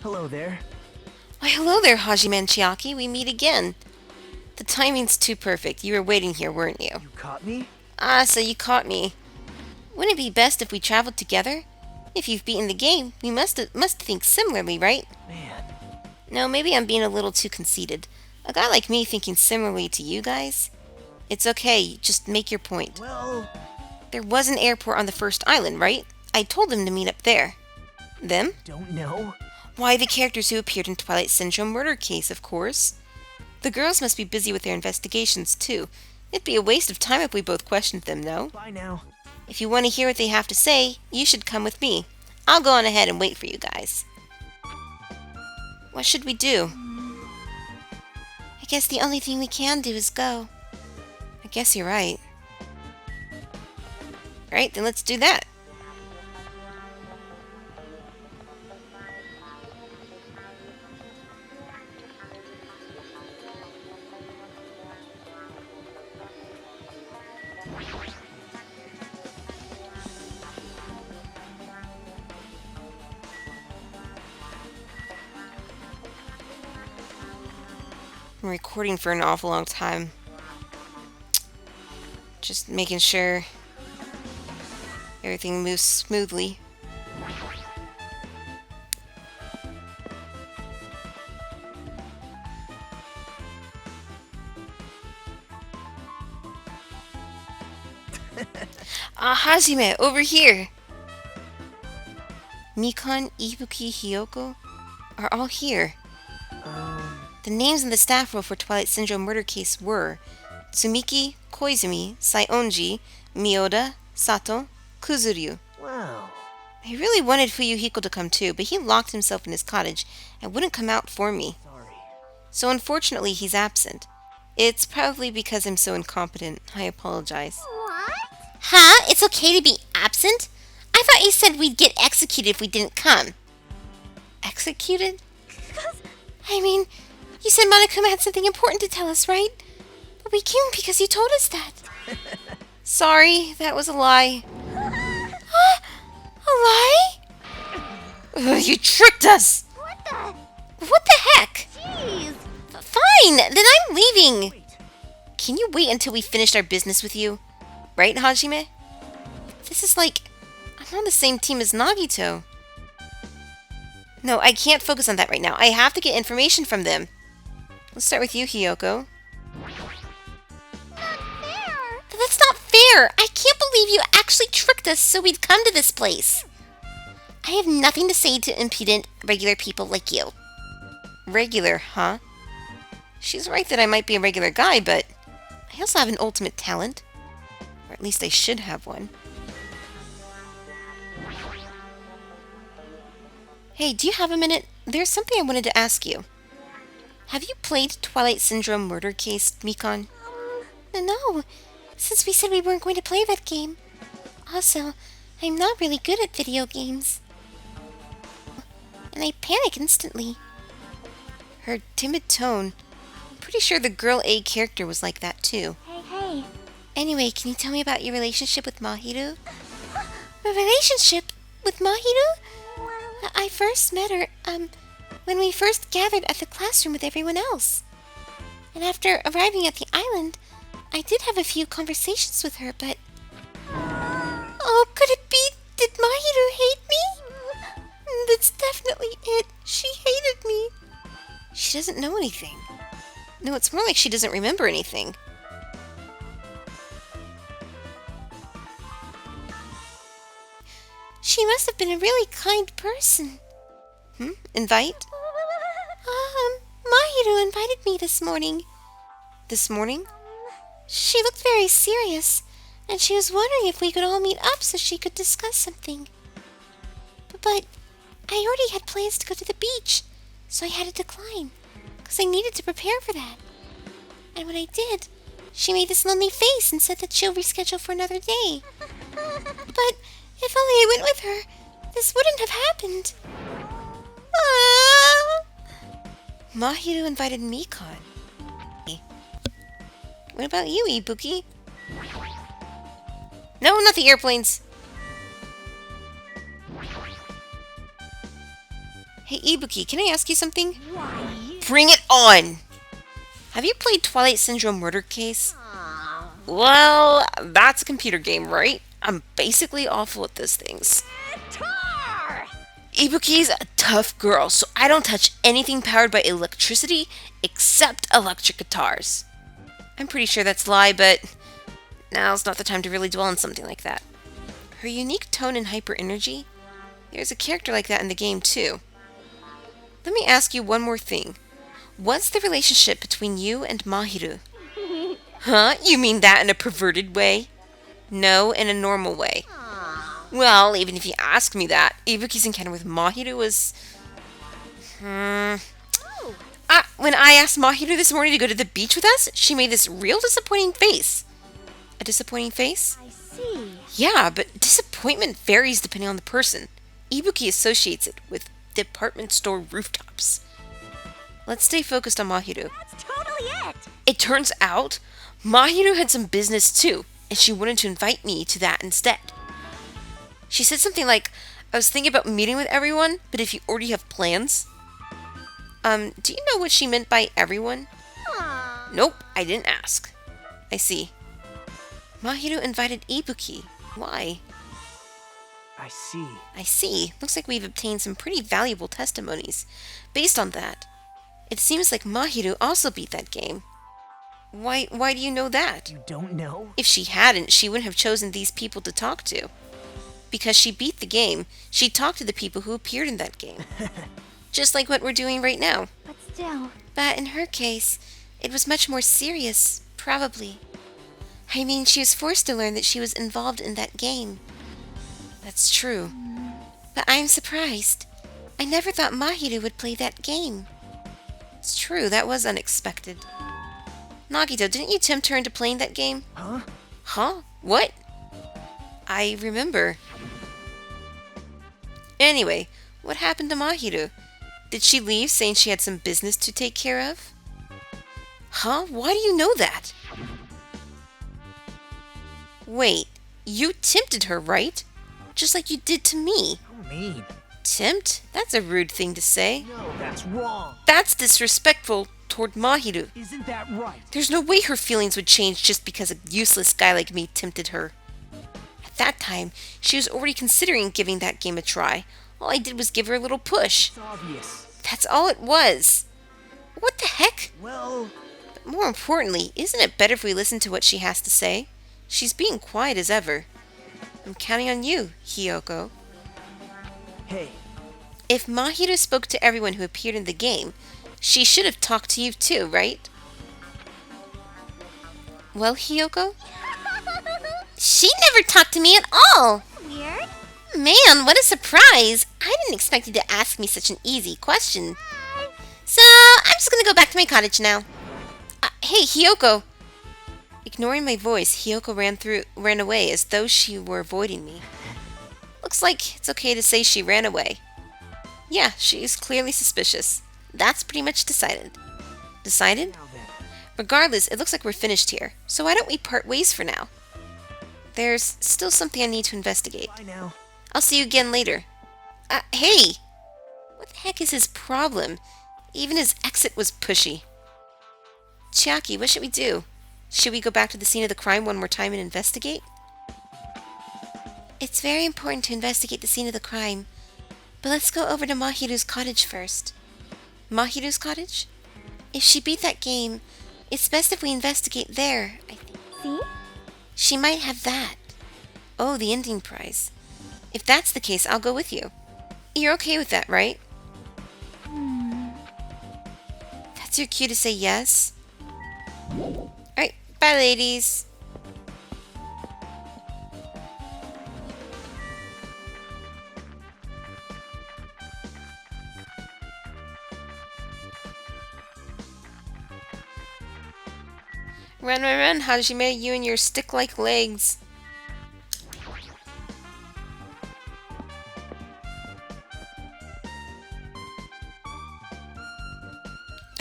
Hello there. Why, hello there, Hajime and Chiaki. We meet again. The timing's too perfect. You were waiting here, weren't you? You caught me? Ah, so you caught me. Wouldn't it be best if we traveled together? If you've beaten the game, we must think similarly, right? Man. No, maybe I'm being a little too conceited. A guy like me thinking similarly to you guys? It's okay, just make your point. Well, There was an airport on the first island, right? I told them to meet up there. Them? don't know. Why, the characters who appeared in Twilight Syndrome murder case, of course. The girls must be busy with their investigations, too. It'd be a waste of time if we both questioned them, no? Bye now. If you want to hear what they have to say, you should come with me. I'll go on ahead and wait for you guys. What should we do? I guess the only thing we can do is go. I guess you're right. Right, then let's do that. I'm recording for an awful long time. Just making sure everything moves smoothly. Hajime, over here! Mikan, Ibuki, Hiyoko are all here. The names in the staff roll for Twilight Syndrome murder case were Tsumiki, Koizumi, Saionji, Miyoda, Sato, Kuzuryu. Wow. I really wanted Fuyuhiko to come too, but he locked himself in his cottage and wouldn't come out for me. Sorry. So unfortunately, he's absent. It's probably because I'm so incompetent. I apologize. What? Huh? It's okay to be absent? I thought you said we'd get executed if we didn't come. Executed? I mean, you said Monokuma had something important to tell us, right? But we came because you told us that. Sorry, that was a lie. A lie? Ugh, you tricked us! What the? What the heck? Jeez. Fine, then I'm leaving. Wait. Can you wait until we finished our business with you? Right, Hajime? This is like, I'm on the same team as Nagito. No, I can't focus on that right now. I have to get information from them. Let's start with you, Hiyoko. Not fair. That's not fair! I can't believe you actually tricked us so we'd come to this place. I have nothing to say to impudent, regular people like you. Regular, huh? She's right that I might be a regular guy, but I also have an ultimate talent. Or at least I should have one. Hey, do you have a minute? There's something I wanted to ask you. Have you played Twilight Syndrome Murder Case, Mikan? No, since we said we weren't going to play that game. Also, I'm not really good at video games. And I panic instantly. Her timid tone. I'm pretty sure the Girl A character was like that too. Hey. Anyway, can you tell me about your relationship with Mahiru? My relationship with Mahiru? I first met her, when we first gathered at the classroom with everyone else. And after arriving at the island, I did have a few conversations with her, but... Oh, could it be? Did Mahiru hate me? That's definitely it. She hated me. She doesn't know anything. No, it's more like she doesn't remember anything. She must have been a really kind person. Invite? Mahiru invited me this morning. This morning? She looked very serious, and she was wondering if we could all meet up so she could discuss something. But I already had plans to go to the beach, so I had to decline, because I needed to prepare for that. And when I did, she made this lonely face and said that she'll reschedule for another day. But if only I went with her, this wouldn't have happened. Ah! Mahiru invited Mikan. What about you, Ibuki? No, not the airplanes. Hey, Ibuki, can I ask you something? Why? Bring it on! Have you played Twilight Syndrome Murder Case? Well, that's a computer game, right? I'm basically awful at those things. Tar! Ibuki's a tough girl, so I don't touch anything powered by electricity except electric guitars. I'm pretty sure that's a lie, but now's not the time to really dwell on something like that. Her unique tone and hyper energy? There's a character like that in the game, too. Let me ask you one more thing. What's the relationship between you and Mahiru? Huh? You mean that in a perverted way? No, in a normal way. Well, even if you ask me that, Ibuki's encounter with Mahiru was... when I asked Mahiru this morning to go to the beach with us, she made this real disappointing face. A disappointing face? I see. Yeah, but disappointment varies depending on the person. Ibuki associates it with department store rooftops. Let's stay focused on Mahiru. That's totally it. It turns out, Mahiru had some business too, and she wanted to invite me to that instead. She said something like, I was thinking about meeting with everyone, but if you already have plans... do you know what she meant by everyone? Nope, I didn't ask. I see. Mahiru invited Ibuki. Why? I see. I see. Looks like we've obtained some pretty valuable testimonies. Based on that, it seems like Mahiru also beat that game. Why do you know that? You don't know? If she hadn't, she wouldn't have chosen these people to talk to. Because she beat the game, she talked to the people who appeared in that game. Just like what we're doing right now. But still. But in her case, it was much more serious, probably. I mean, she was forced to learn that she was involved in that game. That's true. But I'm surprised. I never thought Mahiru would play that game. It's true, that was unexpected. Nagito, didn't you tempt her into playing that game? Huh? Huh? What? I remember. Anyway, what happened to Mahiru? Did she leave saying she had some business to take care of? Huh? Why do you know that? Wait, you tempted her, right? Just like you did to me. How mean. Tempt? That's a rude thing to say. No, that's wrong. That's disrespectful toward Mahiru. Isn't that right? There's no way her feelings would change just because a useless guy like me tempted her. At that time, she was already considering giving that game a try. All I did was give her a little push. It's obvious. That's all it was. What the heck? Well, But more importantly, isn't it better if we listen to what she has to say? She's being quiet as ever. I'm counting on you, Hiyoko. hey, If Mahiru spoke to everyone who appeared in the game, she should have talked to you too, right? Well, Hiyoko? She never talked to me at all. Weird. Man, what a surprise. I didn't expect you to ask me such an easy question. So, I'm just gonna go back to my cottage now. Hey, Hiyoko! Ignoring my voice, Hiyoko ran away as though she were avoiding me. Looks like it's okay to say she ran away. Yeah, she's clearly suspicious. That's pretty much decided. Decided? now then. Regardless, it looks like we're finished here. So why don't we part ways for now? There's still something I need to investigate. Bye now. I'll see you again later. Hey! What the heck is his problem? Even his exit was pushy. Chiaki, what should we do? Should we go back to the scene of the crime one more time and investigate? It's very important to investigate the scene of the crime. But let's go over to Mahiru's cottage first. Mahiru's cottage? If she beat that game, it's best if we investigate there, I think. See? She might have that. Oh, the ending prize. If that's the case, I'll go with you. You're okay with that, right? That's your cue to say yes? Alright, bye ladies. Run, run, run, Hajime, you and your stick-like legs.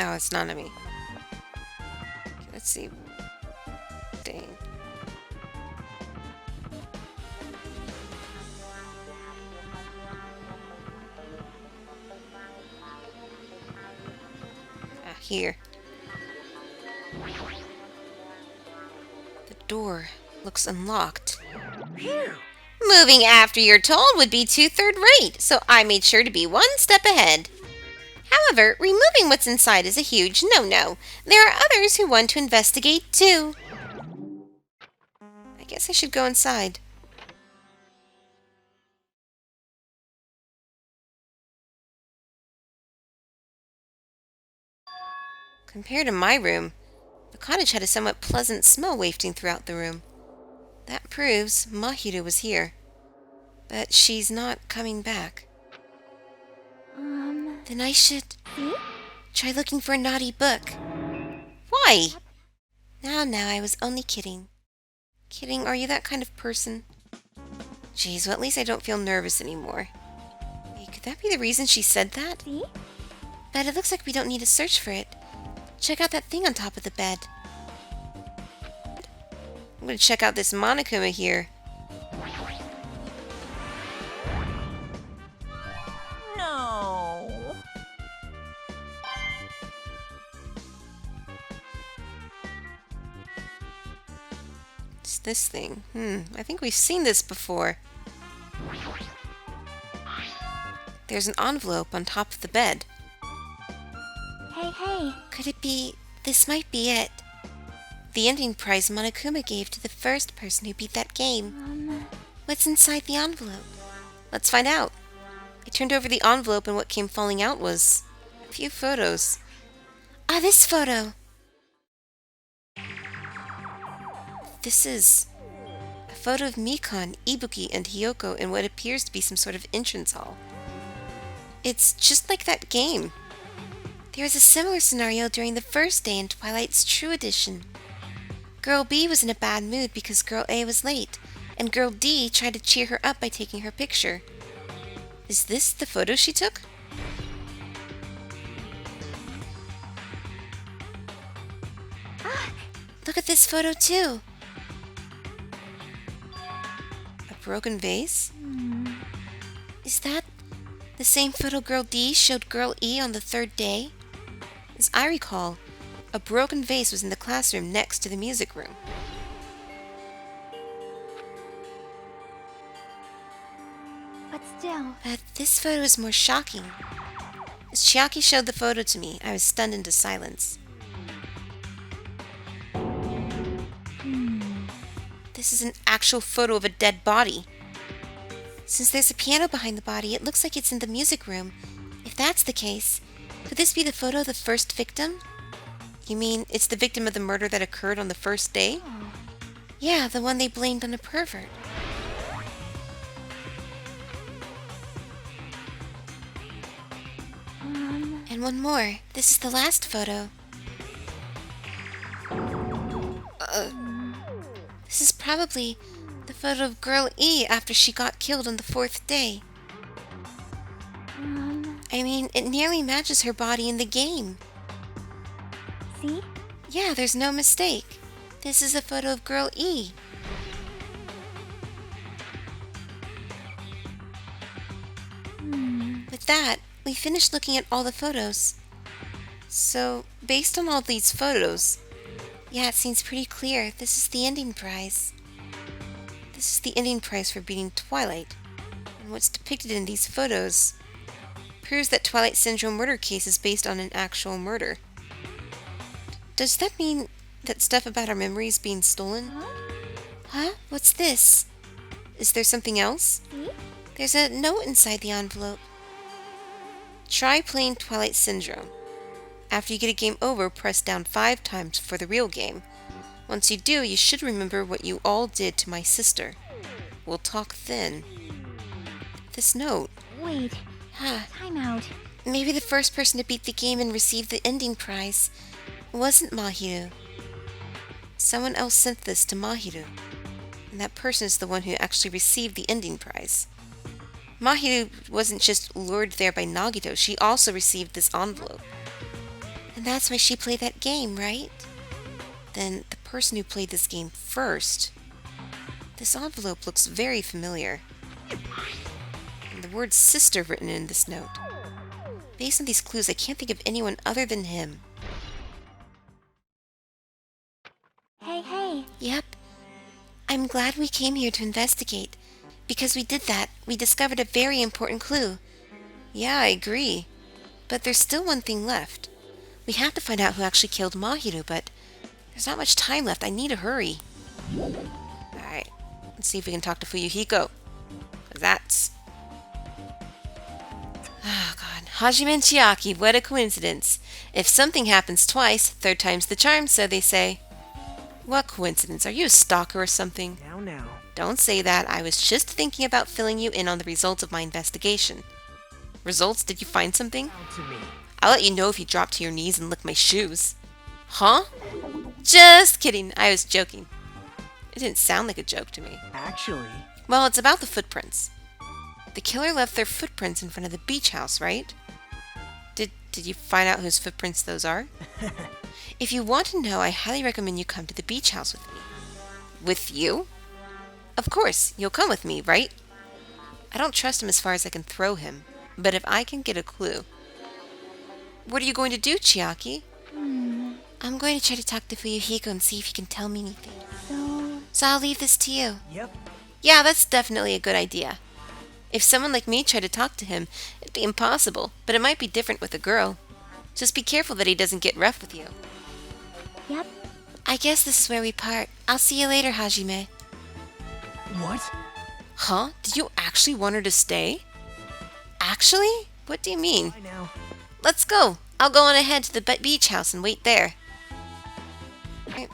Oh, it's Nanami. Okay, let's see. Dang. Here. The door looks unlocked. Moving after you're told would be too third-rate, so I made sure to be one step ahead. However, removing what's inside is a huge no-no. There are others who want to investigate too. I guess I should go inside. Compared to my room, the cottage had a somewhat pleasant smell wafting throughout the room. That proves Mahiru was here. But she's not coming back. Then I should try looking for a naughty book. Why? Now, I was only kidding. Kidding, are you that kind of person? Jeez, well at least I don't feel nervous anymore. Wait, could that be the reason she said that? But it looks like we don't need to search for it. Check out that thing on top of the bed. I'm gonna check out this Monokuma here. No. It's this thing. I think we've seen this before. There's an envelope on top of the bed. Hey. Could it be... This might be it. The ending prize Monokuma gave to the first person who beat that game. What's inside the envelope? Let's find out. I turned over the envelope and what came falling out was a few photos. Ah, this photo! This is a photo of Mikan, Ibuki, and Hiyoko in what appears to be some sort of entrance hall. It's just like that game. There was a similar scenario during the first day in Twilight's True Edition. Girl B was in a bad mood because Girl A was late, and Girl D tried to cheer her up by taking her picture. Is this the photo she took? Look at this photo too. A broken vase? Is that the same photo Girl D showed Girl E on the third day? As I recall, a broken vase was in the classroom next to the music room. But still. But this photo is more shocking. As Chiaki showed the photo to me, I was stunned into silence. This is an actual photo of a dead body. Since there's a piano behind the body, it looks like it's in the music room. If that's the case, could this be the photo of the first victim? You mean it's the victim of the murder that occurred on the first day? Yeah, the one they blamed on a pervert. And one more. This is the last photo. This is probably the photo of Girl E after she got killed on the fourth day. I mean, it nearly matches her body in the game. See? Yeah, there's no mistake. This is a photo of Girl E. With that, we finished looking at all the photos. So, based on all these photos, Yeah, it seems pretty clear. This is the ending prize. this is the ending prize for beating Twilight. And what's depicted in these photos proves that Twilight Syndrome murder case is based on an actual murder. Does that mean that stuff about our memories being stolen? Huh? What's this? Is there something else? There's a note inside the envelope. Try playing Twilight Syndrome. After you get a game over, press down 5 times for the real game. Once you do, you should remember what you all did to my sister. We'll talk then. This note. Wait. Huh. Time out. Maybe the first person to beat the game and receive the ending prize wasn't Mahiru. Someone else sent this to Mahiru. And that person is the one who actually received the ending prize. Mahiru wasn't just lured there by Nagito, she also received this envelope. And that's why she played that game, right? Then the person who played this game first. This envelope looks very familiar. And the word sister written in this note. Based on these clues, I can't think of anyone other than him. Yep. I'm glad we came here to investigate. Because we did that, we discovered a very important clue. Yeah, I agree. But there's still one thing left. We have to find out who actually killed Mahiru, but there's not much time left. I need to hurry. Alright, let's see if we can talk to Fuyuhiko. 'Cause that's... Oh god. Hajime and Chiaki, what a coincidence. If something happens twice, third time's the charm, so they say. What coincidence? Are you a stalker or something? Now. Don't say that. I was just thinking about filling you in on the results of my investigation. Results? Did you find something? Down to me. I'll let you know if you drop to your knees and lick my shoes. Huh? Just kidding. I was joking. It didn't sound like a joke to me. Actually, Well, it's about the footprints. The killer left their footprints in front of the beach house, right? Did you find out whose footprints those are? If you want to know, I highly recommend you come to the beach house with me. With you? Of course, you'll come with me, right? I don't trust him as far as I can throw him, but if I can get a clue... What are you going to do, Chiaki? I'm going to try to talk to Fuyuhiko and see if he can tell me anything. So I'll leave this to you. yep. Yeah, that's definitely a good idea. If someone like me tried to talk to him, it'd be impossible, but it might be different with a girl. Just be careful that he doesn't get rough with you. Yep. I guess this is where we part. I'll see you later, Hajime. What? Huh? Did you actually want her to stay? Actually? What do you mean? I now. Let's go. I'll go on ahead to the beach house and wait there. Right.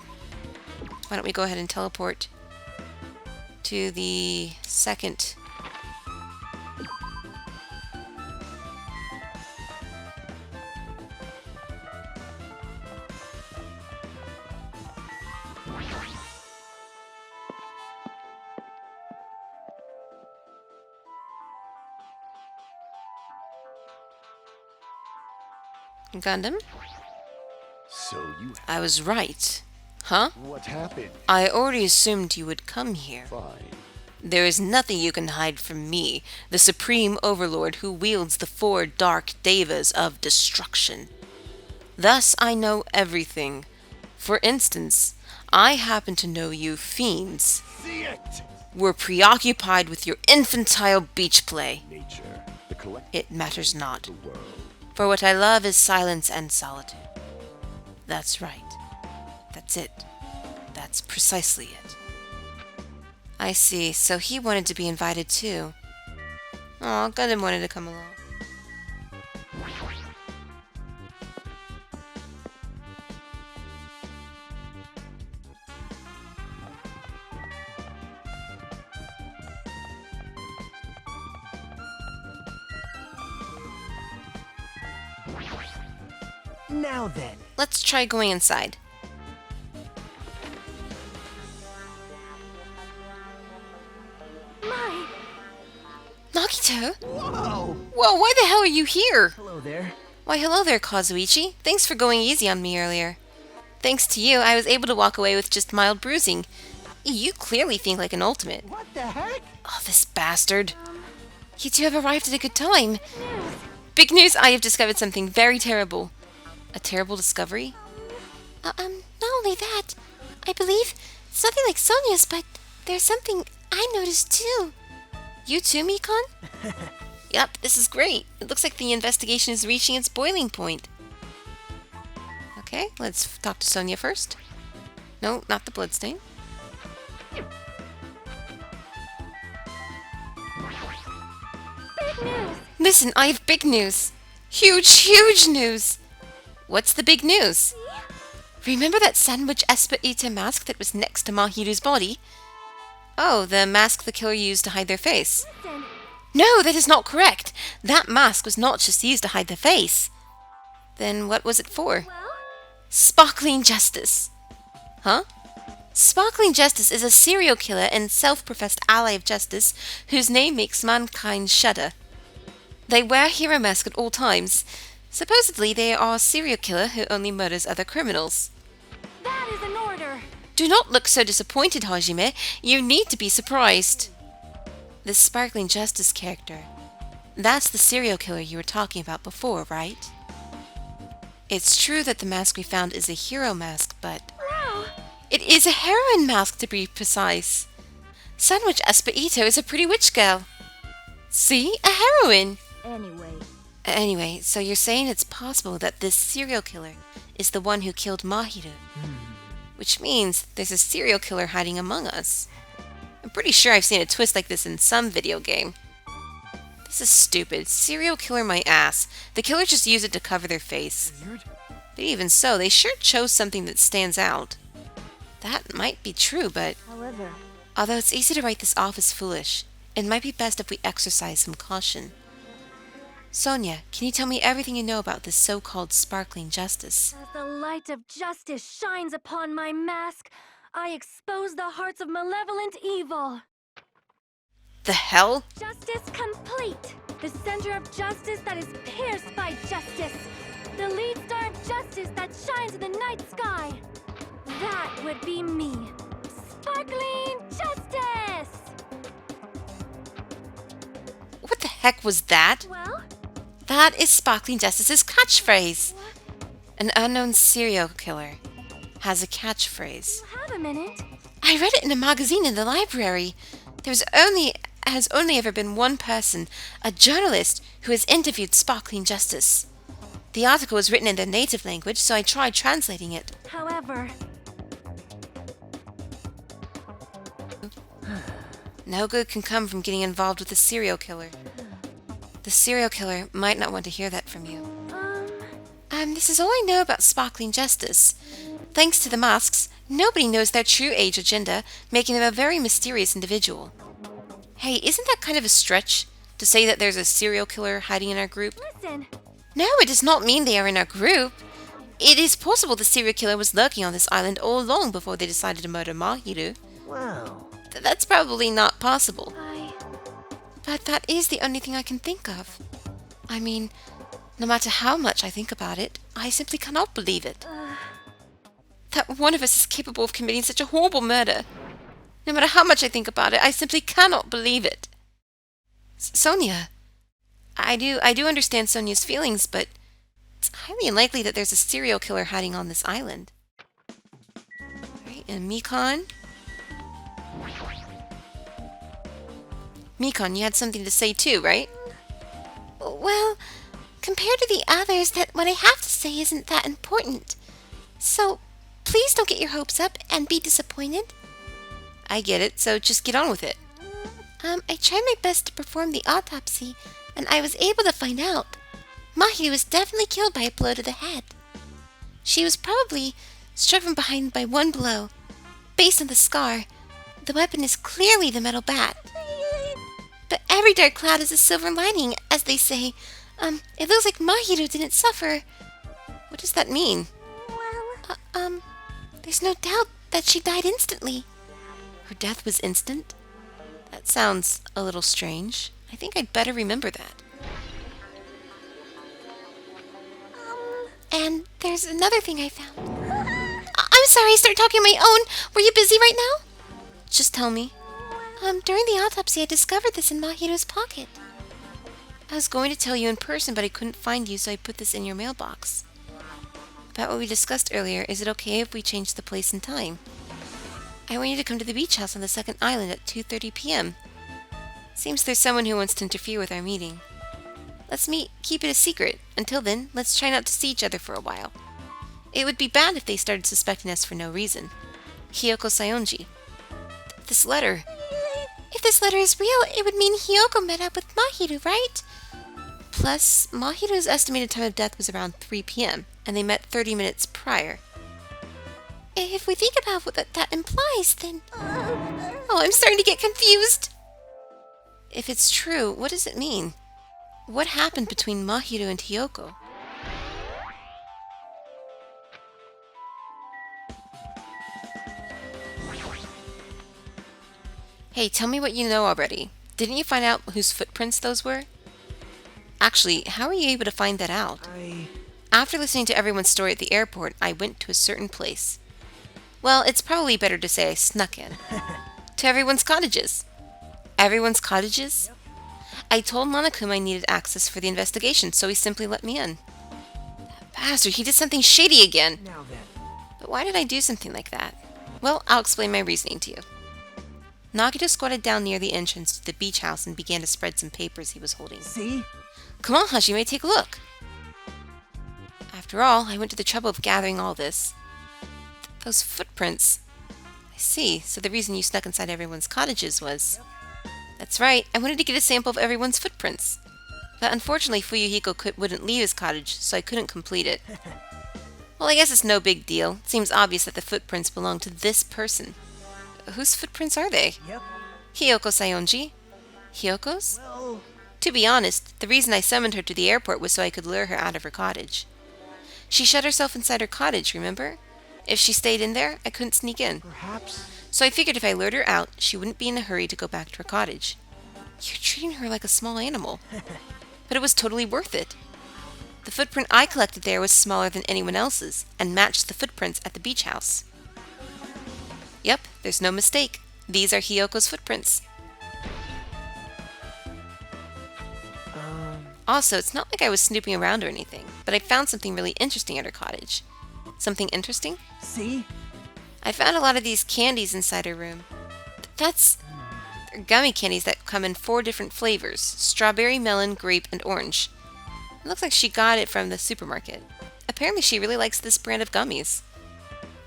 Why don't we go ahead and teleport to the second... Gundam? So you... I was right. Huh? What happened? I already assumed you would come here. Fine. There is nothing you can hide from me, the supreme overlord who wields the four dark devas of destruction. Thus I know everything. For instance, I happen to know you fiends See it! were preoccupied with your infantile beach play. Nature, the collective It matters not, world. for what I love is silence and solitude. That's right. That's it. That's precisely it. I see, so he wanted to be invited too. Aw, Gundam wanted to come along. Now then. Let's try going inside. My. Nagito? Whoa! Whoa, why the hell are you here? Hello there. Why, hello there, Kazuichi. Thanks for going easy on me earlier. Thanks to you, I was able to walk away with just mild bruising. You clearly think like an ultimate. What the heck? Oh, this bastard. You two have arrived at a good time. Big news, I have discovered something very terrible. A terrible discovery? Not only that, I believe it's nothing like Sonia's, but there's something I noticed too. You too, Mikan? Yep, this is great. It looks like the investigation is reaching its boiling point. Okay, let's talk to Sonia first. No, not the bloodstain. Big news. Listen, I have big news. Huge, huge news. What's the big news? Remember that sandwich Espa mask that was next to Mahiru's body? Oh, the mask the killer used to hide their face. Listen. No, that is not correct. That mask was not just used to hide the face. Then what was it for? Well, Sparkling Justice. Huh? Sparkling Justice is a serial killer and self-professed ally of justice whose name makes mankind shudder. They wear a hero mask at all times. Supposedly, they are a serial killer who only murders other criminals. that is an order. Do not look so disappointed, Hajime. You need to be surprised. This Sparkling Justice character, that's the serial killer you were talking about before, right? It's true that the mask we found is a hero mask, but Wow. It is a heroine mask, to be precise. Sandwich Esperito is a pretty witch girl. See? A heroine! Anyway, so you're saying it's possible that this serial killer is the one who killed Mahiru. Which means there's a serial killer hiding among us. I'm pretty sure I've seen a twist like this in some video game. This is stupid. Serial killer my ass. The killer just used it to cover their face. But even so, they sure chose something that stands out. That might be true, but... although it's easy to write this off as foolish, it might be best if we exercise some caution. Sonia, can you tell me everything you know about this so-called sparkling justice? As the light of justice shines upon my mask, I expose the hearts of malevolent evil. The hell? Justice complete. The center of justice that is pierced by justice. The lead star of justice that shines in the night sky. That would be me. Sparkling justice! What the heck was that? Well? That is Sparkling Justice's catchphrase. An unknown serial killer has a catchphrase. Have a minute. I read it in a magazine in the library. Has only ever been one person, a journalist, who has interviewed Sparkling Justice. The article was written in their native language, so I tried translating it. However... no good can come from getting involved with a serial killer. The serial killer might not want to hear that from you. This is all I know about Sparkling Justice. Thanks to the masks, nobody knows their true age or gender, making them a very mysterious individual. Hey, isn't that kind of a stretch to say that there's a serial killer hiding in our group? Listen. No, it does not mean they are in our group. It is possible the serial killer was lurking on this island all along before they decided to murder Mahiru. Wow. That's probably not possible. But that is the only thing I can think of. I mean, no matter how much I think about it, I simply cannot believe it. That one of us is capable of committing such a horrible murder. No matter how much I think about it, I simply cannot believe it. Sonia. I do understand Sonia's feelings, but it's highly unlikely that there's a serial killer hiding on this island. Right, and Mikan? Mikan, you had something to say too, right? Well, compared to the others, that what I have to say isn't that important. So, please don't get your hopes up and be disappointed. I get it, so just get on with it. I tried my best to perform the autopsy, and I was able to find out. Mahiru was definitely killed by a blow to the head. She was probably struck from behind by one blow. Based on the scar, the weapon is clearly the metal bat. But every dark cloud has a silver lining, as they say. It looks like Mahiru didn't suffer. What does that mean? There's no doubt that she died instantly. Her death was instant? That sounds a little strange. I think I'd better remember that. And there's another thing I found. I'm sorry, I started talking on my own. Were you busy right now? Just tell me. During the autopsy, I discovered this in Mahiru's pocket. I was going to tell you in person, but I couldn't find you, so I put this in your mailbox. About what we discussed earlier, is it okay if we change the place and time? I want you to come to the beach house on the second island at 2:30 p.m. Seems there's someone who wants to interfere with our meeting. Let's meet, keep it a secret. Until then, let's try not to see each other for a while. It would be bad if they started suspecting us for no reason. Hiyoko Sayonji. This letter. If this letter is real, it would mean Hiyoko met up with Mahiru, right? Plus, Mahiru's estimated time of death was around 3 p.m., and they met 30 minutes prior. If we think about what that implies, then... Oh, I'm starting to get confused. If it's true, what does it mean? What happened between Mahiru and Hiyoko? Hey, tell me what you know already. Didn't you find out whose footprints those were? Actually, how were you able to find that out? After listening to everyone's story at the airport, I went to a certain place. Well, it's probably better to say I snuck in. To everyone's cottages. Everyone's cottages? I told Monokuma I needed access for the investigation, so he simply let me in. That bastard, he did something shady again. Now then. But why did I do something like that? Well, I'll explain my reasoning to you. Nagito squatted down near the entrance to the beach house and began to spread some papers he was holding. See? Come on, Hajime, take a look. After all, I went to the trouble of gathering all this. Those footprints. I see, so the reason you snuck inside everyone's cottages was... That's right, I wanted to get a sample of everyone's footprints. But unfortunately, Fuyuhiko wouldn't leave his cottage, so I couldn't complete it. Well, I guess it's no big deal. It seems obvious that the footprints belong to this person. Whose footprints are they? Yep. Hiyoko Sayonji? Hiyoko's? Well, To be honest, the reason I summoned her to the airport was so I could lure her out of her cottage. She shut herself inside her cottage, remember? If she stayed in there, I couldn't sneak in. perhaps. So I figured if I lured her out, she wouldn't be in a hurry to go back to her cottage. You're treating her like a small animal. But it was totally worth it. The footprint I collected there was smaller than anyone else's, and matched the footprints at the beach house. Yep, there's no mistake. These are Hiyoko's footprints. Also, it's not like I was snooping around or anything, but I found something really interesting at her cottage. Something interesting? See? I found a lot of these candies inside her room. They're gummy candies that come in 4 different flavors: strawberry, melon, grape, and orange. It looks like she got it from the supermarket. Apparently she really likes this brand of gummies.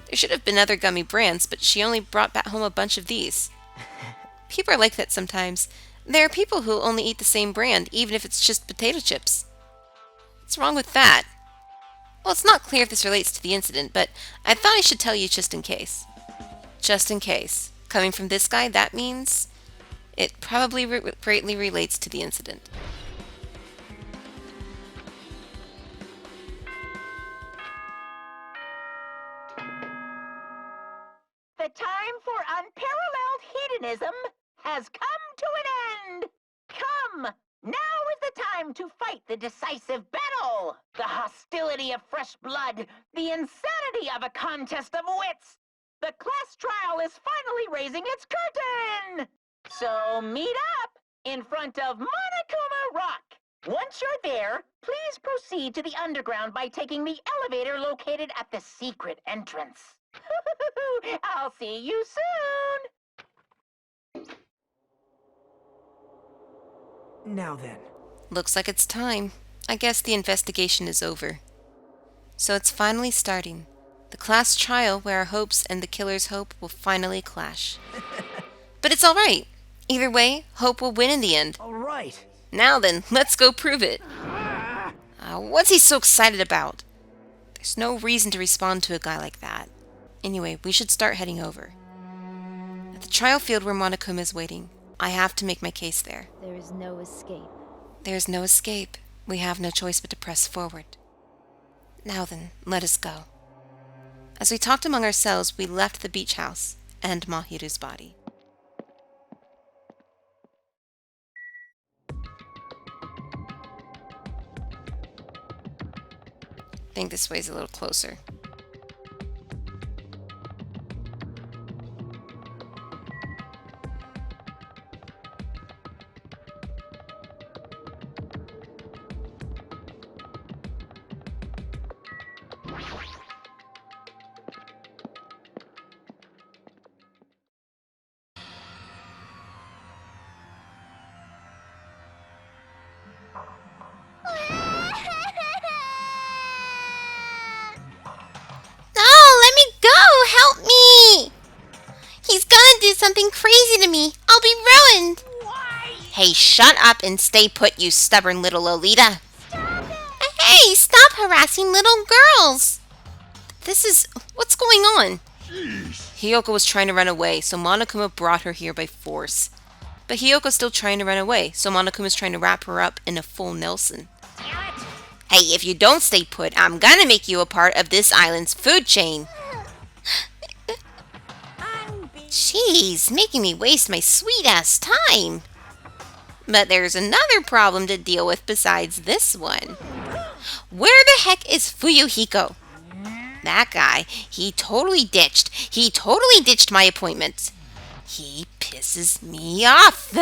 There should have been other gummy brands, but she only brought back home a bunch of these. People are like that sometimes. There are people who only eat the same brand, even if it's just potato chips. What's wrong with that? Well, it's not clear if this relates to the incident, but I thought I should tell you just in case. Just in case. Coming from this guy, that means it probably greatly relates to the incident. The time for unparalleled hedonism has come to an end! Come! Now is the time to fight the decisive battle! The hostility of fresh blood, the insanity of a contest of wits! The class trial is finally raising its curtain! So meet up in front of Monokuma Rock! Once you're there, please proceed to the underground by taking the elevator located at the secret entrance. I'll see you soon! Now then. Looks like it's time. I guess the investigation is over. So it's finally starting. The class trial where our hopes and the killer's hope will finally clash. But it's alright. Either way, hope will win in the end. All right. Now then, let's go prove it. What's he so excited about? There's no reason to respond to a guy like that. Anyway, we should start heading over. At the trial field where Monokuma is waiting, I have to make my case there. There is no escape. There is no escape. We have no choice but to press forward. Now then, let us go. As we talked among ourselves, we left the beach house and Mahiru's body. I think this way's a little closer. Something crazy to me. I'll be ruined. Hey, shut up and stay put, you stubborn little Lolita. Hey, stop harassing little girls. What's going on? Hiyoko was trying to run away, so Monokuma brought her here by force. But Hiyoko's still trying to run away, so Monokuma's trying to wrap her up in a full Nelson. Hey, if you don't stay put, I'm gonna make you a part of this island's food chain. Jeez, making me waste my sweet-ass time. But there's another problem to deal with besides this one. Where the heck is Fuyuhiko? That guy, he totally ditched my appointment. He pisses me off.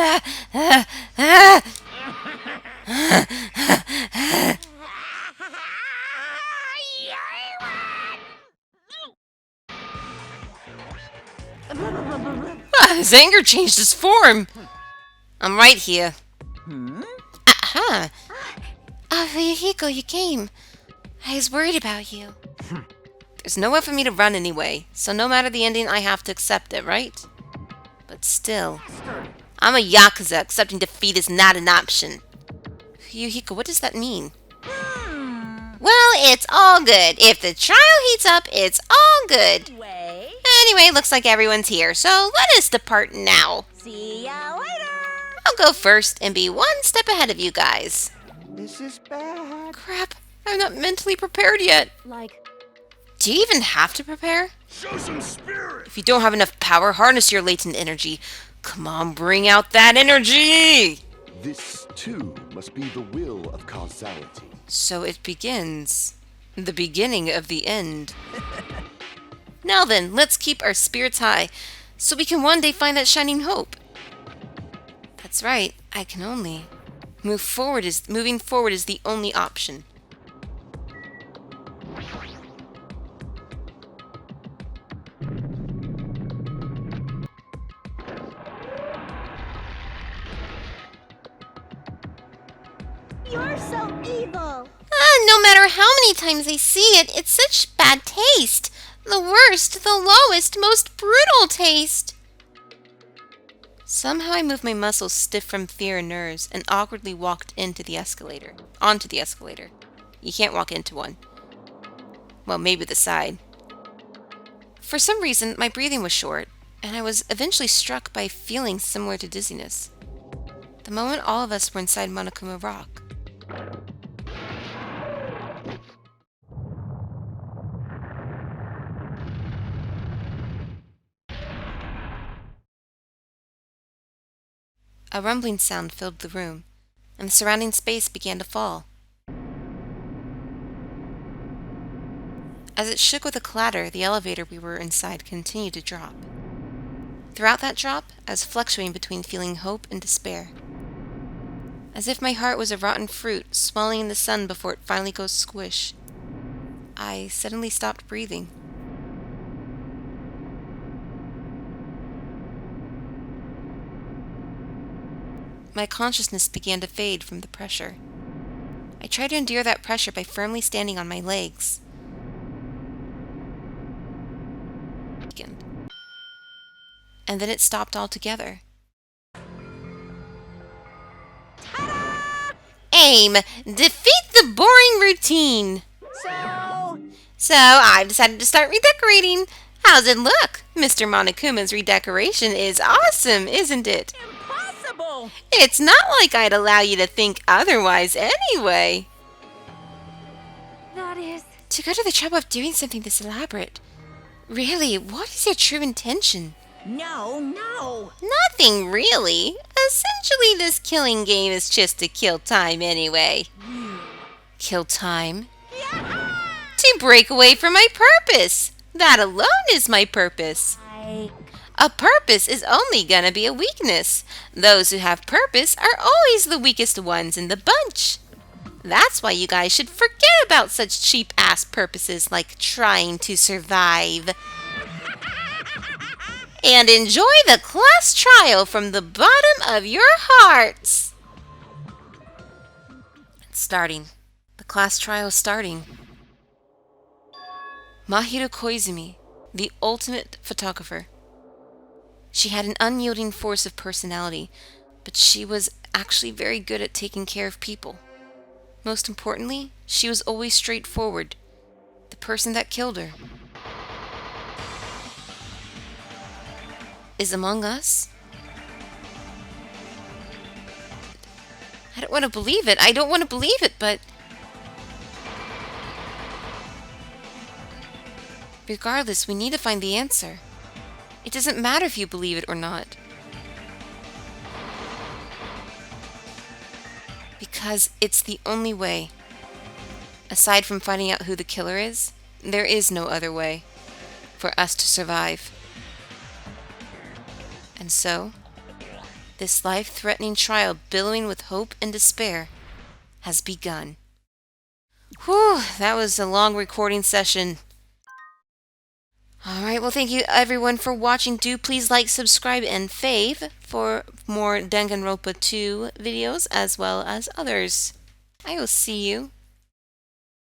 His anger changed his form. I'm right here. Aha! Oh, Yukiko, you came. I was worried about you. There's nowhere for me to run anyway, so no matter the ending, I have to accept it, right? But still, I'm a Yakuza. Accepting defeat is not an option. Yukiko, what does that mean? Well, it's all good. If the trial heats up, it's all good. Anyway, looks like everyone's here, so let us depart now. See ya later! I'll go first and be one step ahead of you guys. This is bad. Crap, I'm not mentally prepared yet. Like, Do you even have to prepare? Show some spirit! If you don't have enough power, harness your latent energy. Come on, bring out that energy! This, too, must be the will of causality. So it begins. The beginning of the end. Now then, let's keep our spirits high, so we can one day find that shining hope. That's right, I can only. Moving forward is the only option. you're so evil. No matter how many times I see it, it's such bad taste. The worst, the lowest, most brutal taste. Somehow I moved my muscles stiff from fear and nerves and awkwardly walked onto the escalator. You can't walk into one. Well, maybe the side. For some reason, my breathing was short, and I was eventually struck by a feeling similar to dizziness. The moment all of us were inside Monokuma Rock. A rumbling sound filled the room, and the surrounding space began to fall. As it shook with a clatter, the elevator we were inside continued to drop. Throughout that drop, I was fluctuating between feeling hope and despair. As if my heart was a rotten fruit swelling in the sun before it finally goes squish. I suddenly stopped breathing. My consciousness began to fade from the pressure. I tried to endure that pressure by firmly standing on my legs. And then it stopped altogether. Aim! Defeat the boring routine! So I've decided to start redecorating. How's it look? Mr. Monokuma's redecoration is awesome, isn't it? Impossible! It's not like I'd allow you to think otherwise anyway. That is... To go to the trouble of doing something this elaborate. Really, what is your true intention? No. Nothing really. Essentially, this killing game is just to kill time anyway. Kill time? To break away from my purpose. That alone is my purpose. A purpose is only gonna be a weakness. Those who have purpose are always the weakest ones in the bunch. That's why you guys should forget about such cheap-ass purposes like trying to survive. And enjoy the class trial from the bottom of your hearts. It's starting. The class trial is starting. Mahiru Koizumi, the ultimate photographer. She had an unyielding force of personality, but she was actually very good at taking care of people. Most importantly, she was always straightforward. The person that killed her is among us? I don't want to believe it. I don't want to believe it, but... Regardless, we need to find the answer. It doesn't matter if you believe it or not. Because it's the only way. Aside from finding out who the killer is, there is no other way for us to survive. And so, this life-threatening trial billowing with hope and despair has begun. Whew, that was a long recording session. Alright, well, thank you everyone for watching. Do please like, subscribe, and fave for more Danganronpa 2 videos as well as others. I will see you